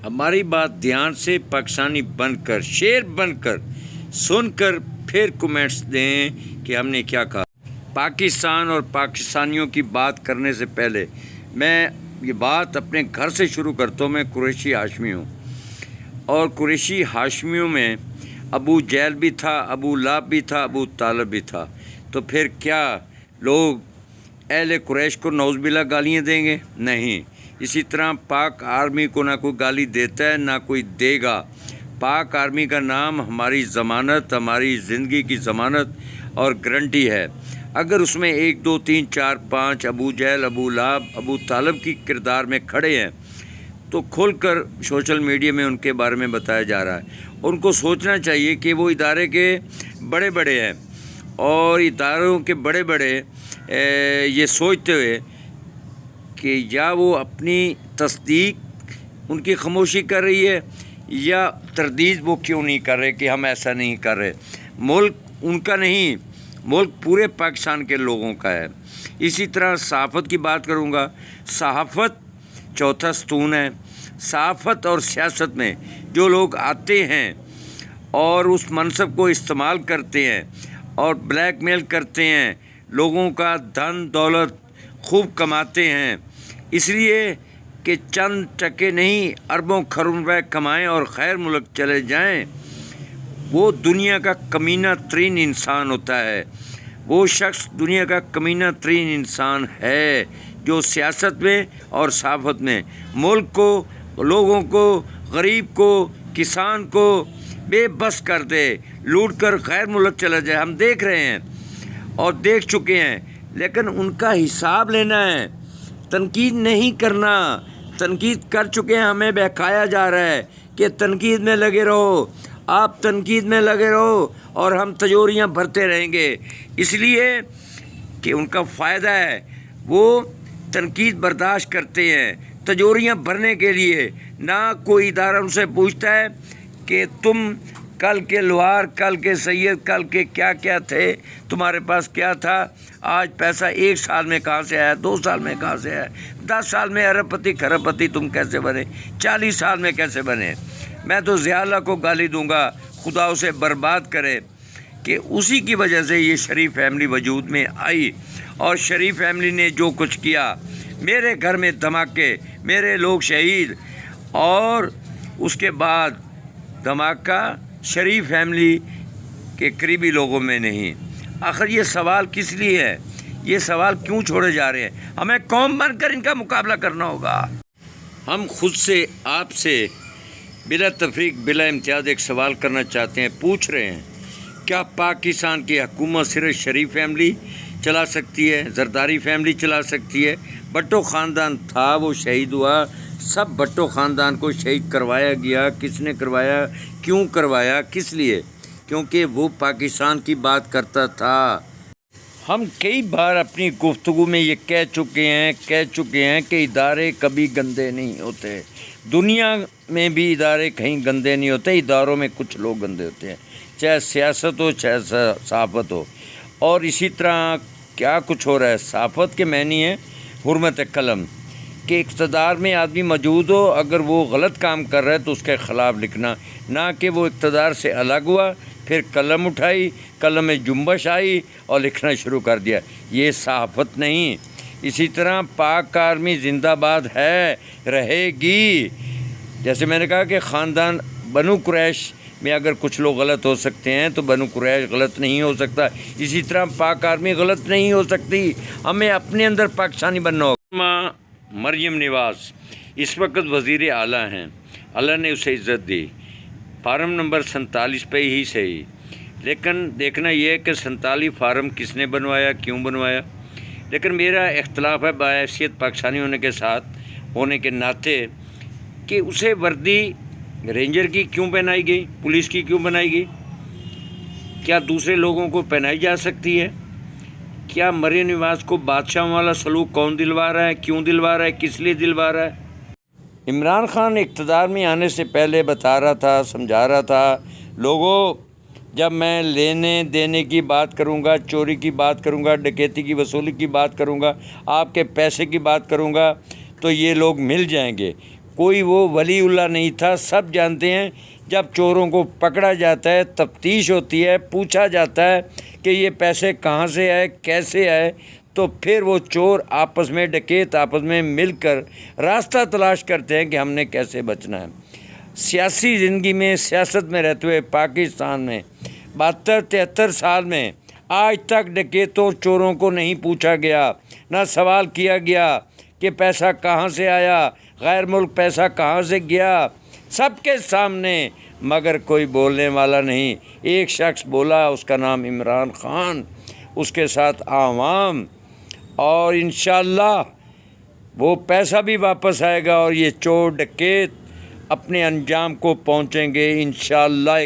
हमारी बात ध्यान से पाकिस्तानी बनकर, शेर बनकर सुनकर फिर कमेंट्स दें कि हमने क्या कहा। पाकिस्तान और पाकिस्तानियों की बात करने से पहले मैं ये बात अपने घर से शुरू करता हूँ। मैं कुरैशी हाशमी हूँ और कुरैशी हाशमियों में अबू जहल भी था, अबू लहब भी था, अबू तालिब भी था। तो फिर क्या लोग अहले कुरैश को नौज़बिल्लाह गालियाँ देंगे? नहीं। इसी तरह पाक आर्मी को ना कोई गाली देता है ना कोई देगा। पाक आर्मी का नाम हमारी ज़मानत, हमारी ज़िंदगी की ज़मानत और गारंटी है। अगर उसमें 1 2 3 4 5 अबू जहल, अबू लहब, अबू तालिब की किरदार में खड़े हैं तो खुलकर सोशल मीडिया में उनके बारे में बताया जा रहा है। उनको सोचना चाहिए कि वो इदारे के बड़े बड़े हैं और इदारों के बड़े बड़े ये सोचते हुए कि या वो अपनी तस्दीक उनकी खामोशी कर रही है या तरदीद वो क्यों नहीं कर रहे कि हम ऐसा नहीं कर रहे। मुल्क उनका नहीं, मुल्क पूरे पाकिस्तान के लोगों का है। इसी तरह सहाफ़त की बात करूँगा। सहाफ़त चौथा स्तून है। सहाफ़त और सियासत में जो लोग आते हैं और उस मनसब को इस्तेमाल करते हैं और ब्लैकमेल करते हैं, लोगों का धन दौलत खूब कमाते हैं इसलिए कि चंद टके नहीं अरबों खरबों रुपए कमाएं और खैर मुल्क चले जाएं, वो दुनिया का कमीना तरीन इंसान होता है। वो शख्स दुनिया का कमीना तरीन इंसान है जो सियासत में और सहाफ़त में मुल्क को, लोगों को, गरीब को, किसान को बेबस कर दे, लूट कर खैर मुल्क चला जाए। हम देख रहे हैं और देख चुके हैं, लेकिन उनका हिसाब लेना है, तनकीद नहीं करना। तनकीद कर चुके हैं, हमें बहकाया जा रहा है कि तनकीद में लगे रहो, आप तनकीद में लगे रहो और हम तिजोरियाँ भरते रहेंगे, इसलिए कि उनका फ़ायदा है। वो तनकीद बर्दाश्त करते हैं तिजोरियाँ भरने के लिए। ना कोई इदारा उनसे पूछता है कि तुम कल के लोहार, कल के सैयद, कल के क्या क्या थे, तुम्हारे पास क्या था, आज पैसा 1 साल में कहाँ से आया, 2 साल में कहाँ से आया, 10 साल में अरबपति खरबपति तुम कैसे बने, 40 साल में कैसे बने। मैं तो ज़िया को गाली दूंगा, खुदा उसे बर्बाद करे कि उसी की वजह से ये शरीफ फैमिली वजूद में आई और शरीफ फैमिली ने जो कुछ किया, मेरे घर में धमाके, मेरे लोग शहीद और उसके बाद धमाका शरीफ फैमिली के करीबी लोगों में नहीं। आखिर ये सवाल किस लिए है, ये सवाल क्यों छोड़े जा रहे हैं? हमें कौम बनकर इनका मुकाबला करना होगा। हम खुद से, आपसे बिला तफरीक, बिला इम्तियाज़ एक सवाल करना चाहते हैं, पूछ रहे हैं, क्या पाकिस्तान की हुकूमत सिर्फ शरीफ फैमिली चला सकती है, जरदारी फैमिली चला सकती है? भट्टो ख़ानदान था, वो शहीद हुआ, सब भट्टो ख़ानदान को शहीद करवाया गया। किसने करवाया, क्यों करवाया, किस लिए? क्योंकि वो पाकिस्तान की बात करता था। हम कई बार अपनी गुफ्तगू में ये कह चुके हैं कि इदारे कभी गंदे नहीं होते। दुनिया में भी इदारे कहीं गंदे नहीं होते, इदारों में कुछ लोग गंदे होते हैं, चाहे सियासत हो चाहे सहाफ़त हो। और इसी तरह क्या कुछ हो रहा है, सहाफ़त के मानी है हुर्मत कलम कि इक़्तिदार में आदमी मौजूद हो, अगर वो गलत काम कर रहा है तो उसके ख़िलाफ़ लिखना, ना कि वो इक़्तिदार से अलग हुआ फिर कलम उठाई, कलम में जुम्बश आई और लिखना शुरू कर दिया। ये सहाफ़त नहीं। इसी तरह पाक आर्मी ज़िंदाबाद है, रहेगी। जैसे मैंने कहा कि ख़ानदान बनु कुरैश में अगर कुछ लोग गलत हो सकते हैं तो बनु कुरैश गलत नहीं हो सकता, इसी तरह पाक आर्मी गलत नहीं हो सकती। हमें अपने अंदर पाकिस्तानी बनना होगा। मरियम नवाज़ इस वक्त वज़ीर आला हैं, अल्लाह ने उसे इज़्ज़त दी, फार्म नंबर 47 पे ही सही। लेकिन देखना यह है कि 47 फार्म किसने बनवाया, क्यों बनवाया। लेकिन मेरा इख्तलाफ है बाहैसियत पाकिस्तानी होने के साथ होने के नाते कि उसे वर्दी रेंजर की क्यों पहनाई गई, पुलिस की क्यों बनाई गई? क्या दूसरे लोगों को पहनाई जा सकती है? क्या मरियम नवाज़ को बादशाह वाला सलूक कौन दिलवा रहा है, क्यों दिलवा रहा है, किस लिए दिलवा रहा है? इमरान खान इक़्तिदार में आने से पहले बता रहा था, समझा रहा था, लोगों जब मैं लेने देने की बात करूंगा, चोरी की बात करूंगा, डकैती की वसूली की बात करूंगा, आपके पैसे की बात करूंगा तो ये लोग मिल जाएंगे। کوئی وہ ولی اللہ نہیں تھا. سب جانتے ہیں جب چوروں کو پکڑا جاتا ہے، تفتیش ہوتی ہے، پوچھا جاتا ہے کہ یہ پیسے کہاں سے آئے، کیسے آئے، تو پھر وہ چور آپس میں، ڈکیت آپس میں مل کر راستہ تلاش کرتے ہیں کہ ہم نے کیسے بچنا ہے. سیاسی زندگی میں، سیاست میں رہتے ہوئے پاکستان میں 72-73 سال میں آج تک ڈکیتوں چوروں کو نہیں پوچھا گیا، نہ سوال کیا گیا کہ پیسہ کہاں سے آیا، غیر ملک پیسہ کہاں سے گیا. سب کے سامنے، مگر کوئی بولنے والا نہیں. ایک شخص بولا، اس کا نام عمران خان، اس کے ساتھ عوام، اور انشاءاللہ وہ پیسہ بھی واپس آئے گا اور یہ چور ڈکیت اپنے انجام کو پہنچیں گے انشاءاللہ.